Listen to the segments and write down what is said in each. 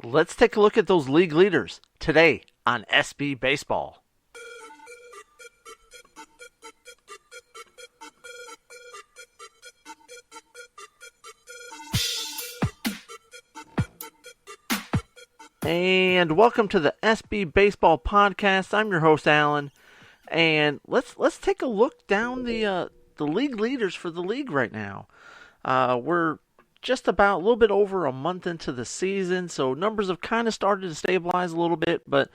Let's take a look at those league leaders today on SB Baseball. And welcome to the SB Baseball Podcast. I'm your host Alan, and let's take a look down the league leaders for the league right now. We're just about a little bit over a month into the season, so numbers have kind of started to stabilize a little bit, but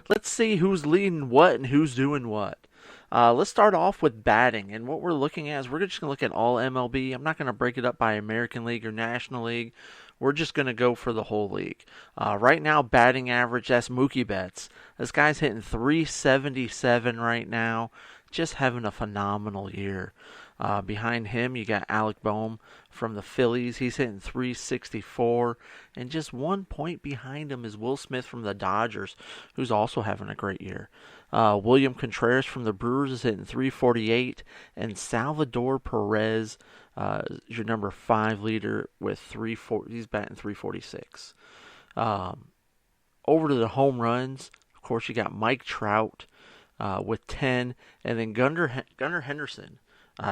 let's see who's leading what and who's doing what. Let's start off with batting, and what we're looking at is we're just going to look at all MLB. I'm not going to break it up by American League or National League. We're just going to go for the whole league. Right now, batting average, that's Mookie Betts. This guy's hitting 377 right now, just having a phenomenal year. Behind him, you got Alec Bohm from the Phillies. He's hitting 364. And just 1 point behind him is Will Smith from the Dodgers, who's also having a great year. William Contreras from the Brewers is hitting 348. And Salvador Perez, your number 5 leader, with 340. He's batting 346. Over to the home runs, of course, you got Mike Trout with 10. And then Gunnar Henderson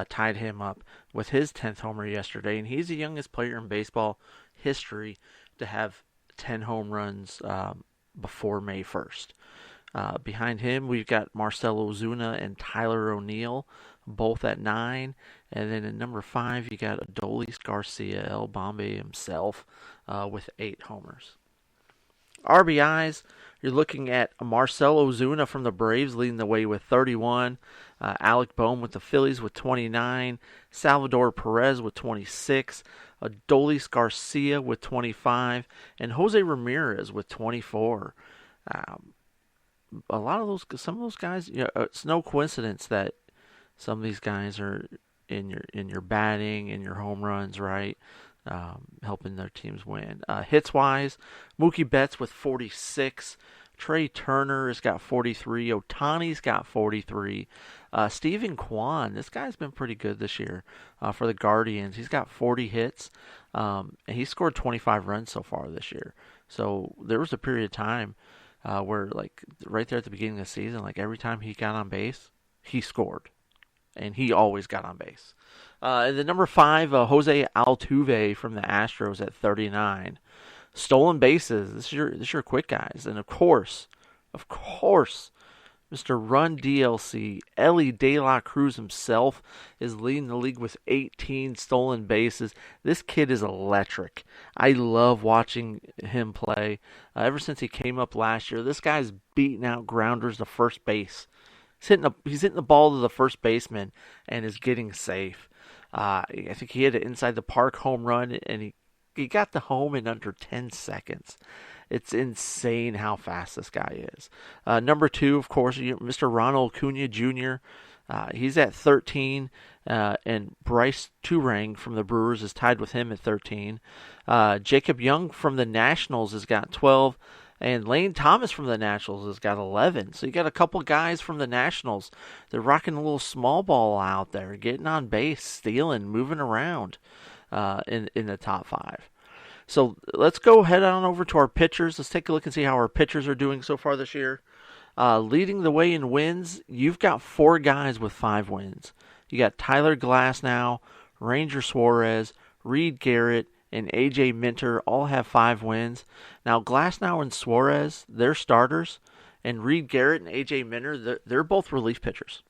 tied him up with his 10th homer yesterday, and he's the youngest player in baseball history to have 10 home runs before May 1st. Behind him, we've got Marcell Ozuna and Tyler O'Neill, both at 9. And then at number 5, you got Adolis Garcia, El Bombay himself, with 8 homers. RBIs, you're looking at Marcell Ozuna from the Braves leading the way with 31. Alec Bohm with the Phillies with 29. Salvador Perez with 26. Adolis Garcia with 25. And Jose Ramirez with 24. Some of those guys, it's no coincidence that some of these guys are in your batting, in your home runs, right? Helping their teams win. Hits wise, Mookie Betts with 46. Trey Turner has got 43. Ohtani's got 43. Stephen Kwan, this guy's been pretty good this year for the Guardians. He's got 40 hits, and he scored 25 runs so far this year. So there was a period of time where, like, right there at the beginning of the season, like every time he got on base, he scored, and he always got on base. And the number 5, Jose Altuve from the Astros at 39. Stolen bases. This is your quick guys, and of course, Mr. Run DLC, Elly De La Cruz himself is leading the league with 18 stolen bases. This kid is electric. I love watching him play. Ever since he came up last year, this guy's beating out grounders to first base. He's hitting the ball to the first baseman and is getting safe. I think he hit an inside the park home run, and he got the home in under 10 seconds. It's insane how fast this guy is. Number 2, of course, Mr. Ronald Acuna Jr. He's at 13, and Bryce Turang from the Brewers is tied with him at 13. Jacob Young from the Nationals has got 12. And Lane Thomas from the Nationals has got 11. So you got a couple guys from the Nationals. They're rocking a little small ball out there, getting on base, stealing, moving around in the top 5. So let's go head on over to our pitchers. Let's take a look and see how our pitchers are doing so far this year. Leading the way in wins, you've got 4 guys with 5 wins. You got Tyler Glasnow, Ranger Suarez, Reed Garrett, and A.J. Minter all have 5 wins. Now, Glasnow and Suarez, they're starters, and Reed Garrett and A.J. Minter, they're both relief pitchers.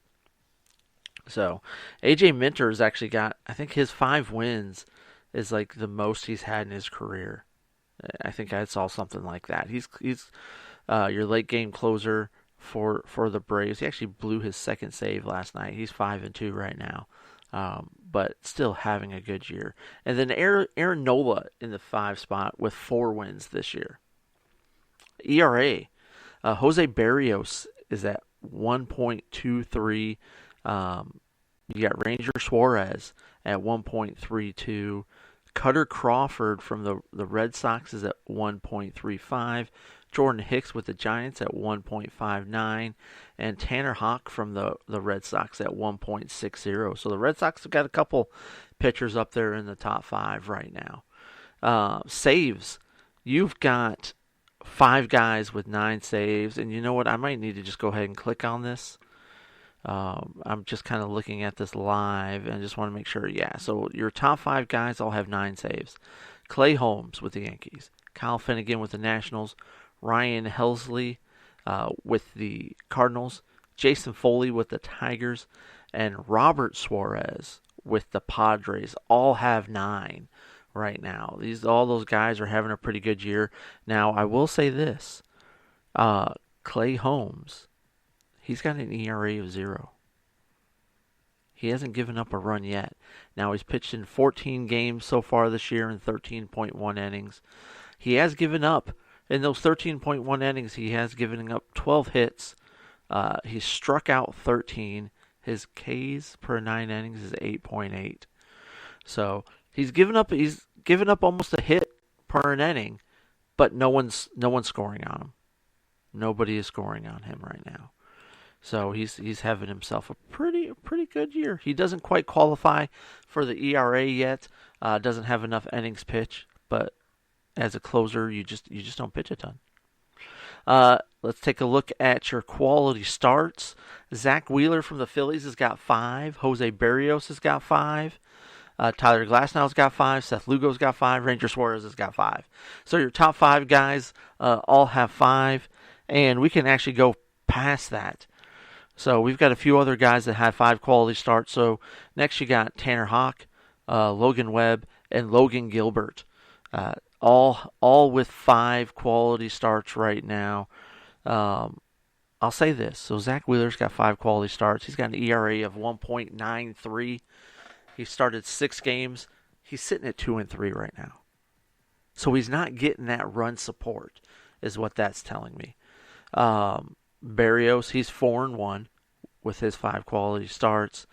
So, A.J. Minter has actually got, I think his 5 wins is like the most he's had in his career. I think I saw something like that. He's your late game closer for the Braves. He actually blew his second save last night. He's 5-2 right now. But still having a good year. And then Aaron Nola in the 5 spot with 4 wins this year. ERA, Jose Barrios is at 1.23. You got Ranger Suarez at 1.32. Cutter Crawford from the Red Sox is at 1.35. Jordan Hicks with the Giants at 1.59, and Tanner Houck from the Red Sox at 1.60. So the Red Sox have got a couple pitchers up there in the top 5 right now. Saves, you've got 5 guys with 9 saves. And you know what? I might need to just go ahead and click on this. I'm just kind of looking at this live and just want to make sure. Yeah, so your top 5 guys all have 9 saves. Clay Holmes with the Yankees. Kyle Finnegan with the Nationals. Ryan Helsley with the Cardinals. Jason Foley with the Tigers. And Robert Suarez with the Padres all have 9 right now. All those guys are having a pretty good year. Now, I will say this. Clay Holmes, he's got an ERA of 0. He hasn't given up a run yet. Now, he's pitched in 14 games so far this year in 13.1 innings. He has given up, in those 13.1 innings, he has given up 12 hits. He's struck out 13. His Ks per 9 innings is 8.8. So he's given up almost a hit per inning, but no one's scoring on him. Nobody is scoring on him right now. So he's having himself a pretty good year. He doesn't quite qualify for the ERA yet. Doesn't have enough innings pitch, but as a closer, you just don't pitch a ton. Let's take a look at your quality starts. Zach Wheeler from the Phillies has got 5. Jose Berrios has got 5. Tyler Glasnow's got 5. Seth Lugo's got 5. Ranger Suarez has got 5. So your top 5 guys all have 5, and we can actually go past that. So we've got a few other guys that have 5 quality starts. So next you got Tanner Houck, Logan Webb, and Logan Gilbert. All with 5 quality starts right now. I'll say this. So Zach Wheeler's got 5 quality starts. He's got an ERA of 1.93. He started 6 games. He's sitting at 2-3 right now. So he's not getting that run support, is what that's telling me. Berrios, he's 4-1 with his 5 quality starts.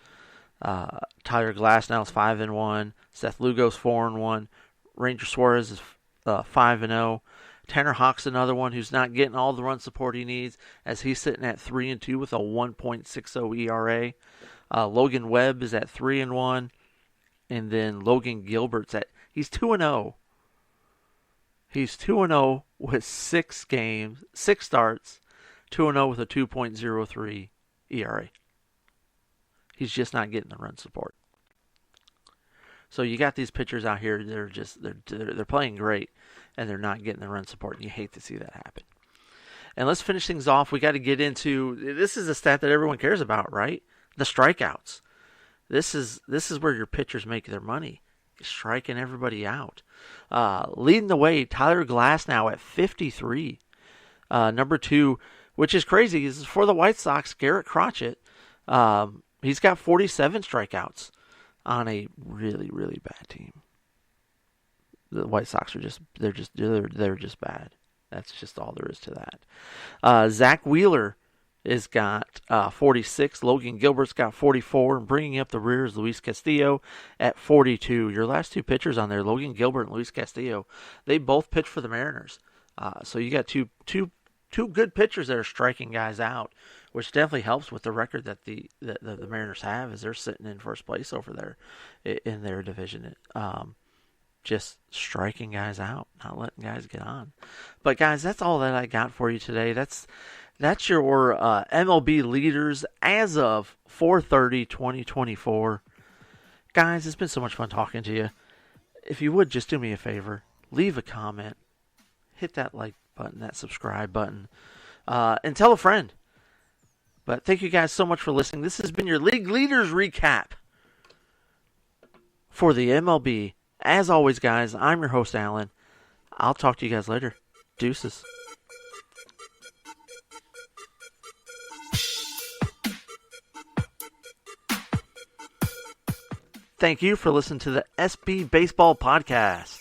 Tyler Glasnow's 5-1. Seth Lugo's 4-1. Ranger Suarez is 5-0. Tanner Houck's another one who's not getting all the run support he needs, as he's sitting at 3-2 with a 1.60 ERA. Logan Webb is at 3-1, and then Logan Gilbert's he's 2-0. He's 2-0 with 6 starts, 2-0 with a 2.03 ERA. He's just not getting the run support. So you got these pitchers out here, they're playing great, and they're not getting the run support, and you hate to see that happen. And let's finish things off. We got to get into, this is a stat that everyone cares about, right? The strikeouts. This is where your pitchers make their money, striking everybody out. Leading the way, Tyler Glasnow at 53. Number 2, which is crazy, is for the White Sox, Garrett Crotchet. He's got 47 strikeouts on a really, really bad team. The White Sox are they're just bad. That's just all there is to that. Zach Wheeler has got 46. Logan Gilbert's got 44. And bringing up the rear is Luis Castillo at 42. Your last 2 pitchers on there, Logan Gilbert and Luis Castillo, they both pitch for the Mariners. So you got two good pitchers that are striking guys out, which definitely helps with the record that the Mariners have, as they're sitting in first place over there in their division. Just striking guys out, not letting guys get on. But guys, that's all that I got for you today. That's your MLB leaders as of 4/30/2024. Guys, it's been so much fun talking to you. If you would just do me a favor, leave a comment, hit that like button, that subscribe button, and tell a friend. But thank you guys so much for listening. This has been your League Leaders Recap for the MLB. As always, guys, I'm your host, Alan. I'll talk to you guys later. Deuces. Thank you for listening to the SB Baseball Podcast.